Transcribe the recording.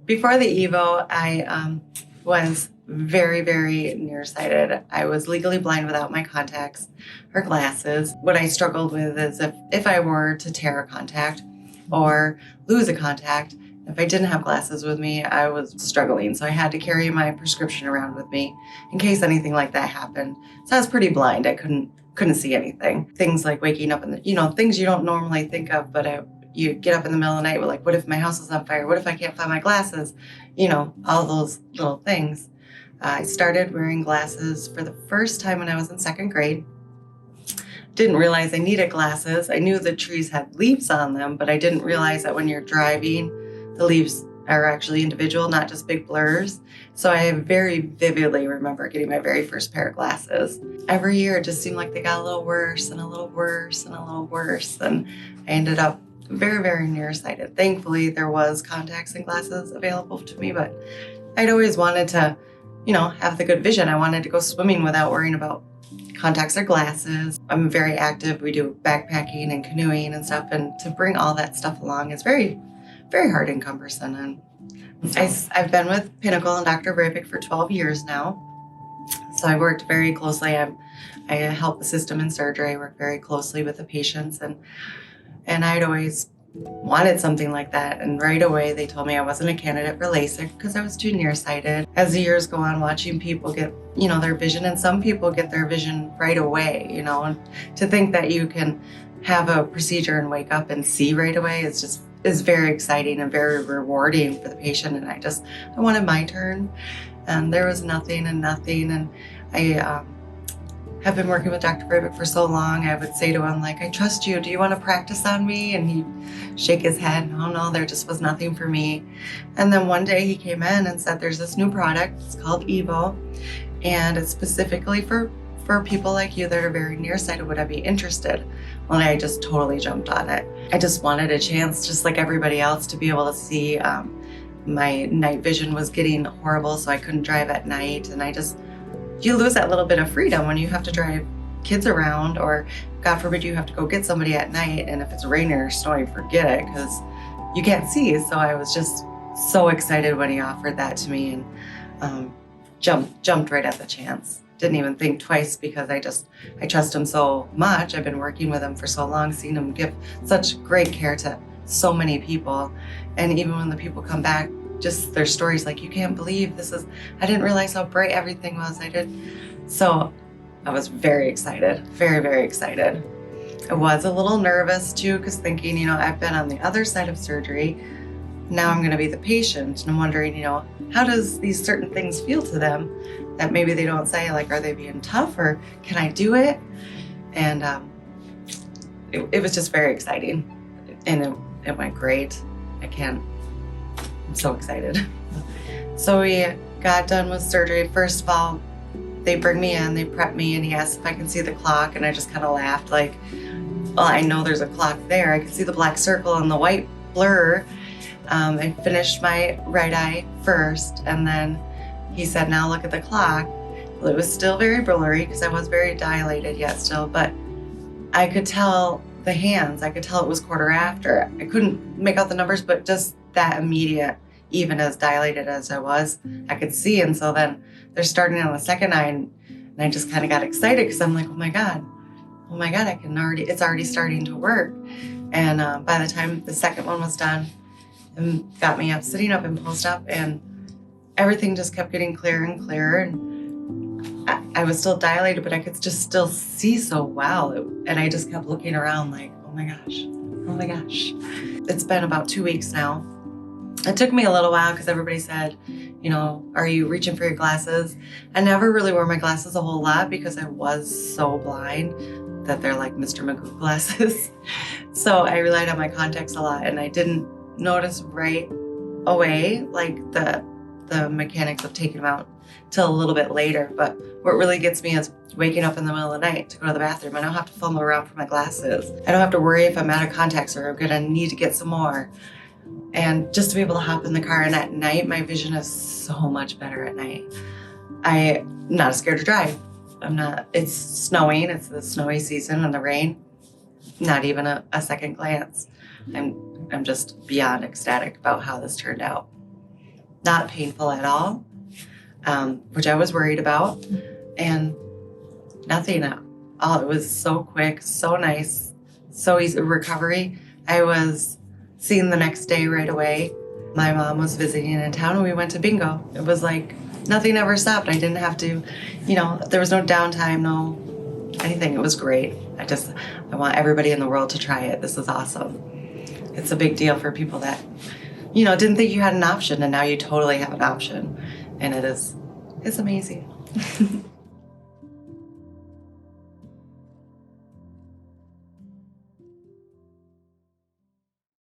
Before the EVO, I was very, very nearsighted. I was legally blind without my contacts or glasses. What I struggled with is if I were to tear a contact or lose a contact, if I didn't have glasses with me, I was struggling. So I had to carry my prescription around with me in case anything like that happened. So I was pretty blind. I couldn't see anything. Things like waking up things you don't normally think of, but you get up in the middle of the night with like, what if my house is on fire? What if I can't find my glasses? All those little things. I started wearing glasses for the first time when I was in second grade. Didn't realize I needed glasses. I knew the trees had leaves on them, but I didn't realize that when you're driving, the leaves are actually individual, not just big blurs. So I very vividly remember getting my very first pair of glasses. Every year it just seemed like they got a little worse and a little worse and a little worse. And I ended up very, very nearsighted. Thankfully, there was contacts and glasses available to me, but I'd always wanted to, have the good vision. I wanted to go swimming without worrying about contacts or glasses. I'm very active. We do backpacking and canoeing and stuff, and to bring all that stuff along is very, very hard and cumbersome. And I've been with Pinnacle and Dr. Vrabec for 12 years now. So I worked very closely. I help the system in surgery. I work very closely with the patients, and I'd always wanted something like that. And right away, they told me I wasn't a candidate for LASIK because I was too nearsighted. As the years go on, watching people get, their vision, and some people get their vision right away, and to think that you can have a procedure and wake up and see right away is very exciting and very rewarding for the patient. And I wanted my turn, and there was nothing. And I have been working with Dr. Vrabec for so long. I would say to him, like, I trust you. Do you want to practice on me? And he'd shake his head. No, there just was nothing for me. And then one day he came in and said, there's this new product. It's called EVO, and it's specifically for people like you that are very nearsighted. Would I be interested? Well, I just totally jumped on it. I just wanted a chance, just like everybody else, to be able to see. My night vision was getting horrible, so I couldn't drive at night. And you lose that little bit of freedom when you have to drive kids around, or God forbid you have to go get somebody at night. And if it's raining or snowing, forget it, because you can't see. So I was just so excited when he offered that to me, and jumped right at the chance. Didn't even think twice, because I trust him so much. I've been working with him for so long, seen him give such great care to so many people. And even when the people come back, just their stories like, you can't believe I didn't realize how bright everything was. So I was very excited, very, very excited. I was a little nervous too, because thinking, I've been on the other side of surgery. Now I'm going to be the patient, and I'm wondering, how does these certain things feel to them that maybe they don't say, like, are they being tough, or can I do it? And it was just very exciting, and it went great. I'm so excited. So we got done with surgery. First of all, they bring me in, they prep me, and he asked if I can see the clock, and I just kind of laughed, like, well, I know there's a clock there. I can see the black circle and the white blur. I finished my right eye first, and then he said, now look at the clock. Well, it was still very blurry because I was very dilated yet still, but I could tell the hands. I could tell it was quarter after. I couldn't make out the numbers, but just that immediate, even as dilated as I was, I could see. And so then they're starting on the second eye, and I just kind of got excited because I'm like, oh my God, it's already starting to work. And by the time the second one was done, and got me up, sitting up in post-op, and everything just kept getting clearer and clearer. And I was still dilated, but I could just still see so well. And I just kept looking around like, oh my gosh. It's been about 2 weeks now. It took me a little while because everybody said, are you reaching for your glasses? I never really wore my glasses a whole lot because I was so blind that they're like Mr. Magoo glasses. So I relied on my contacts a lot, and I didn't notice right away, like the mechanics of taking them out till a little bit later. But what really gets me is waking up in the middle of the night to go to the bathroom. I don't have to fumble around for my glasses. I don't have to worry if I'm out of contacts or I'm gonna need to get some more. And just to be able to hop in the car, and at night, my vision is so much better at night. I'm not scared to drive. It's snowing, it's the snowy season and the rain. Not even a second glance. I'm just beyond ecstatic about how this turned out. not painful at all, which I was worried about, and nothing at all. It was so quick, so nice, so easy. Recovery, I was seen the next day right away. My mom was visiting in town and we went to bingo. It was like nothing ever stopped. I didn't have to, there was no downtime, no anything. It was great. I want everybody in the world to try it. This is awesome. It's a big deal for people that, didn't think you had an option, and now you totally have an option. And it's amazing.